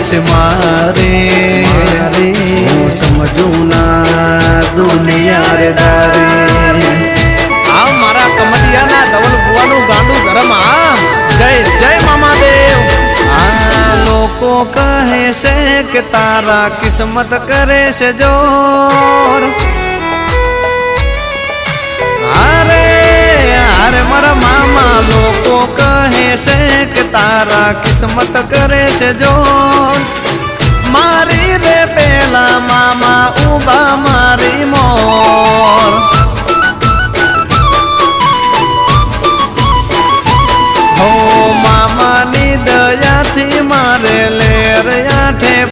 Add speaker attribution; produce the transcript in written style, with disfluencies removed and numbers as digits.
Speaker 1: છે મારે હું સમજું ના દુનિયા રે દારે આ મારા કમલિયાના ધવલ બુવાનું ગાંડું ધર્મ આ જય જય મામાદેવ આ લોકો કહે છે કે તારા કિસ્મત કરે છે જોર અરે મારા મામા લોકો કહે છે કે તારા કિસ્મત કરે છે જોર